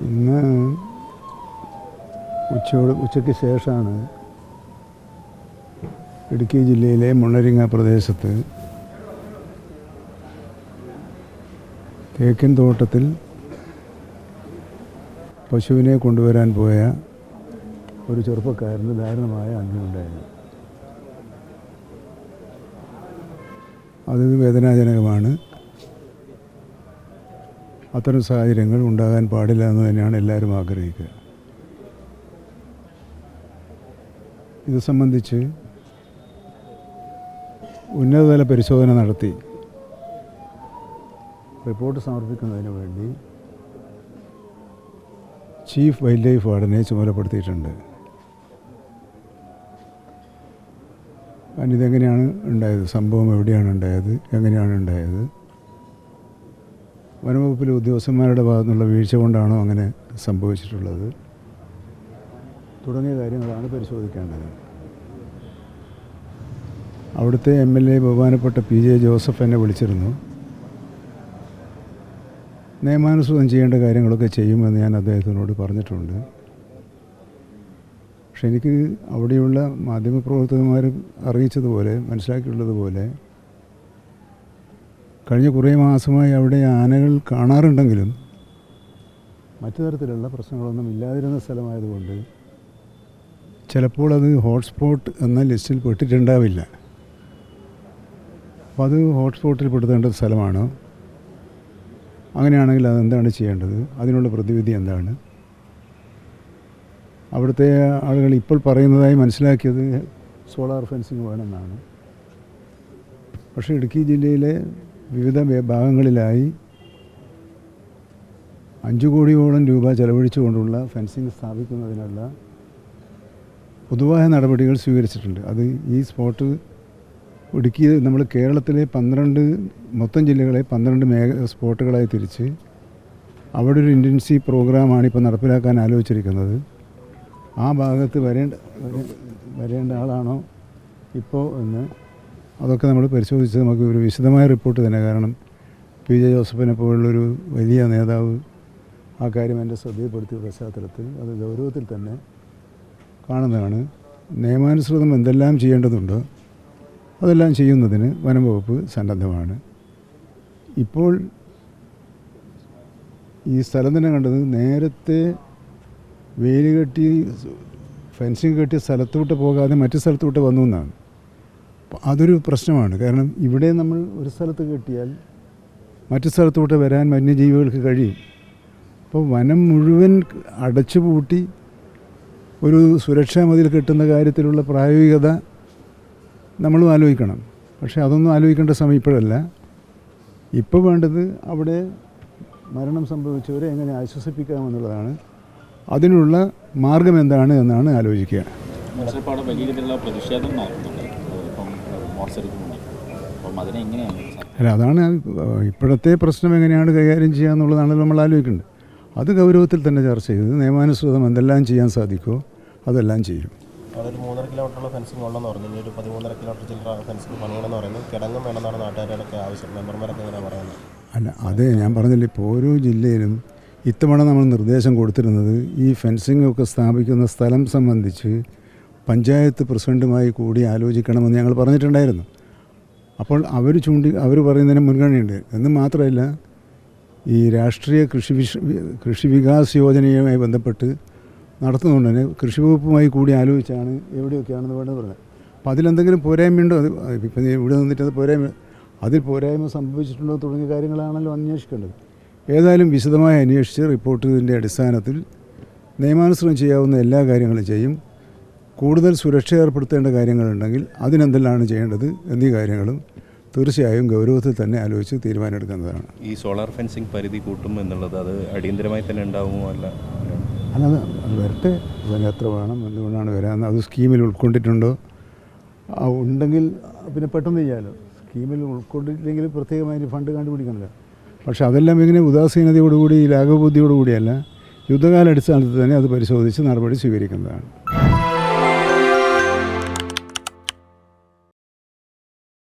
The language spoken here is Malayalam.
ഇന്ന് ഉച്ചയ്ക്ക് ശേഷമാണ് ഇടുക്കി ജില്ലയിലെ മുള്ളരിങ്ങ പ്രദേശത്ത് തേക്കിൻ തോട്ടത്തിൽ പശുവിനെ കൊണ്ടുവരാൻ പോയ ഒരു ചെറുപ്പക്കാരന് ദാരുണമായ അന്ത്യമുണ്ടായിരുന്നു. അത് വേദനാജനകമാണ്. അത്തരം സാഹചര്യങ്ങൾ ഉണ്ടാകാൻ പാടില്ല എന്ന് തന്നെയാണ് എല്ലാവരും ആഗ്രഹിക്കുക. ഇത് സംബന്ധിച്ച് ഉന്നതതല പരിശോധന നടത്തി റിപ്പോർട്ട് സമർപ്പിക്കുന്നതിന് വേണ്ടി ചീഫ് വൈൽഡ് ലൈഫ് വാർഡനെ ചുമതലപ്പെടുത്തിയിട്ടുണ്ട്. ഇതെങ്ങനെയാണ് ഉണ്ടായത്, സംഭവം എവിടെയാണ് ഉണ്ടായത്, എങ്ങനെയാണ് ഉണ്ടായത്, വനംവകുപ്പിലെ ഉദ്യോഗസ്ഥന്മാരുടെ ഭാഗത്തുനിന്നുള്ള വീഴ്ച കൊണ്ടാണോ അങ്ങനെ സംഭവിച്ചിട്ടുള്ളത് തുടങ്ങിയ കാര്യങ്ങളാണ് പരിശോധിക്കേണ്ടത്. അവിടുത്തെ MLA ബഹുമാനപ്പെട്ട PJ ജോസഫ് എന്നെ വിളിച്ചിരുന്നു. നിയമാനുസൃതം ചെയ്യേണ്ട കാര്യങ്ങളൊക്കെ ചെയ്യുമെന്ന് ഞാൻ അദ്ദേഹത്തിനോട് പറഞ്ഞിട്ടുണ്ട്. പക്ഷെ എനിക്ക് അവിടെയുള്ള മാധ്യമപ്രവർത്തകന്മാർ അറിയിച്ചതുപോലെ, മനസ്സിലാക്കിയുള്ളതുപോലെ കഴിഞ്ഞ കുറേ മാസമായി അവിടെ ആനകൾ കാണാറുണ്ടെങ്കിലും മറ്റു തരത്തിലുള്ള പ്രശ്നങ്ങളൊന്നും ഇല്ലാതിരുന്ന സ്ഥലമായതുകൊണ്ട് ചിലപ്പോൾ അത് ഹോട്ട്സ്പോട്ട് എന്ന ലിസ്റ്റിൽ പെട്ടിട്ടുണ്ടാവില്ല. അപ്പോൾ അത് ഹോട്ട്സ്പോട്ടിൽ പെടുത്തേണ്ട സ്ഥലമാണ്. അങ്ങനെയാണെങ്കിൽ അതെന്താണ് ചെയ്യേണ്ടത്, അതിനുള്ള പ്രതിവിധി എന്താണ്? അവിടുത്തെ ആളുകൾ ഇപ്പോൾ പറയുന്നതായി മനസ്സിലാക്കിയത് സോളാർ ഫെൻസിങ് വേണമെന്നാണ്. പക്ഷേ ഇടുക്കി ജില്ലയിലെ വിവിധ ഭാഗങ്ങളിലായി 5 കോടിയോളം രൂപ ചെലവഴിച്ചുകൊണ്ടുള്ള ഫെൻസിങ് സ്ഥാപിക്കുന്നതിനുള്ള പൊതുവായ നടപടികൾ സ്വീകരിച്ചിട്ടുണ്ട്. അത് ഈ സ്പോട്ട് ഇടുക്കി നമ്മൾ കേരളത്തിലെ 12 മൊത്തം ജില്ലകളെ 12 സ്പോട്ടുകളായി തിരിച്ച് അവിടെ ഒരു ഇൻറ്റൻസീവ് പ്രോഗ്രാമാണ് ഇപ്പോൾ നടപ്പിലാക്കാൻ ആലോചിച്ചിരിക്കുന്നത്. ആ ഭാഗത്ത് വരേണ്ട ആളാണോ ഇപ്പോൾ എന്ന് അതൊക്കെ നമ്മൾ പരിശോധിച്ച് നമുക്ക് ഒരു വിശദമായ റിപ്പോർട്ട് തന്നെ, കാരണം PJ ജോസഫിനെ പോലുള്ളൊരു വലിയ നേതാവ് ആ കാര്യം എൻ്റെ ശ്രദ്ധയിൽപ്പെടുത്തിയ പശ്ചാത്തലത്തിൽ അത് ഗൗരവത്തിൽ തന്നെ കാണുന്നതാണ്. നിയമാനുസൃതം എന്തെല്ലാം ചെയ്യേണ്ടതുണ്ടോ അതെല്ലാം ചെയ്യുന്നതിന് വനം വകുപ്പ് സന്നദ്ധമാണ്. ഇപ്പോൾ ഈ സ്ഥലം തന്നെ കണ്ടത് നേരത്തെ വേലി കെട്ടി ഫെൻസിങ് കെട്ടിയ സ്ഥലത്തോട്ട് പോകാതെ മറ്റു സ്ഥലത്തോട്ട് വന്നു എന്നാണ്. അതൊരു പ്രശ്നമാണ്. കാരണം ഇവിടെ നമ്മൾ ഒരു സ്ഥലത്ത് കെട്ടിയാൽ മറ്റു സ്ഥലത്തോട്ട് വരാൻ വന്യജീവികൾക്ക് കഴിയും. അപ്പോൾ വനം മുഴുവൻ അടച്ചുപൂട്ടി ഒരു സുരക്ഷാ മതിൽ കെട്ടുന്ന കാര്യത്തിലുള്ള പ്രായോഗികത നമ്മളും ആലോചിക്കണം. പക്ഷേ അതൊന്നും ആലോചിക്കേണ്ട സമയം ഇപ്പോഴല്ല. ഇപ്പോൾ വേണ്ടത് അവിടെ മരണം സംഭവിച്ചവരെ എങ്ങനെ ആശ്വസിപ്പിക്കാമെന്നുള്ളതാണ്. അതിനുള്ള മാർഗം എന്താണ് എന്നാണ് ആലോചിക്കുക. അല്ല, അതാണ് ഇപ്പോഴത്തെ പ്രശ്നം എങ്ങനെയാണ് കൈകാര്യം ചെയ്യുക എന്നുള്ളതാണല്ലോ നമ്മൾ ആലോചിക്കേണ്ടത്. അത് ഗൗരവത്തിൽ തന്നെ ചർച്ച ചെയ്ത് നിയമാനുസൃതം എന്തെല്ലാം ചെയ്യാൻ സാധിക്കുമോ അതെല്ലാം ചെയ്യും. അതൊരു 3.5 കിലോമീറ്ററുള്ള ഫെൻസിങ് ഉള്ളതെന്ന് പറഞ്ഞു. ഇനി ഒരു 13.5 കിലോമീറ്റർ ചില്ലറ ഫെൻസിങ് പണിയണമെന്ന് പറയുന്നത് കിടങ്ങും വേണമെന്നാണ് നാട്ടുകാരുടെ ആവശ്യം. മെമ്പർമാരൊക്കെ എങ്ങനെയാണ് പറയുന്നത്? അല്ല, അത് ഞാൻ പറഞ്ഞില്ല, ഇപ്പോൾ ഓരോ ജില്ലയിലും ഇത്തവണ നമ്മൾ നിർദ്ദേശം കൊടുത്തിരുന്നത് ഈ ഫെൻസിംഗ് ഒക്കെ സ്ഥാപിക്കുന്ന സ്ഥലം സംബന്ധിച്ച് പഞ്ചായത്ത് പ്രസിഡൻറ്റുമായി കൂടി ആലോചിക്കണമെന്ന് ഞങ്ങൾ പറഞ്ഞിട്ടുണ്ടായിരുന്നു. അപ്പോൾ അവർ പറയുന്നതിന് മുൻഗണനയുണ്ട് എന്ന് മാത്രമല്ല, ഈ രാഷ്ട്രീയ കൃഷി വികാസ് യോജനയുമായി ബന്ധപ്പെട്ട് നടത്തുന്നുണ്ട് തന്നെ കൃഷി വകുപ്പുമായി കൂടി ആലോചിച്ചാണ് എവിടെയൊക്കെയാണെന്ന് വേണ്ടത് പറഞ്ഞത്. അപ്പോൾ അതിലെന്തെങ്കിലും പോരായ്മയുണ്ടോ, അത് ഇപ്പം ഇവിടെ നിന്നിട്ട് അത് പോരായ്മ സംഭവിച്ചിട്ടുണ്ടോ തുടങ്ങിയ കാര്യങ്ങളാണല്ലോ അന്വേഷിക്കേണ്ടത്. ഏതായാലും വിശദമായി അന്വേഷിച്ച് റിപ്പോർട്ടിൻ്റെ അടിസ്ഥാനത്തിൽ നിയമാനുസൃതം ചെയ്യാവുന്ന എല്ലാ കാര്യങ്ങളും ചെയ്യും. കൂടുതൽ സുരക്ഷ ഏർപ്പെടുത്തേണ്ട കാര്യങ്ങളുണ്ടെങ്കിൽ അതിനെന്തെല്ലാം ചെയ്യേണ്ടത് എന്നീ കാര്യങ്ങളും തീർച്ചയായും ഗൗരവത്തിൽ തന്നെ ആലോചിച്ച് തീരുമാനമെടുക്കുന്നതാണ്. ഈ സോളാർ ഫെൻസിങ് പരിധി കൂട്ടും എന്നുള്ളത് അത് അടിയന്തരമായി തന്നെ ഉണ്ടാകുമോ? അത് വരട്ടെ, അതിന് എത്ര വേണം, എന്തുകൊണ്ടാണ് വരാമെന്ന് അത് സ്കീമിൽ ഉൾക്കൊണ്ടിട്ടുണ്ടോ, ഉണ്ടെങ്കിൽ പിന്നെ പെട്ടെന്ന് ചെയ്യാമല്ലോ. സ്കീമിൽ ഉൾക്കൊണ്ടിട്ടില്ലെങ്കിൽ പ്രത്യേകമായി ഫണ്ട് കണ്ടുപിടിക്കണമല്ലോ. പക്ഷേ അതെല്ലാം ഇങ്ങനെ ഉദാസീനതയോടുകൂടി ലാഘവബുദ്ധിയോടുകൂടിയല്ല, യുദ്ധകാല അടിസ്ഥാനത്തിൽ തന്നെ അത് പരിശോധിച്ച് നടപടി സ്വീകരിക്കുന്നതാണ്.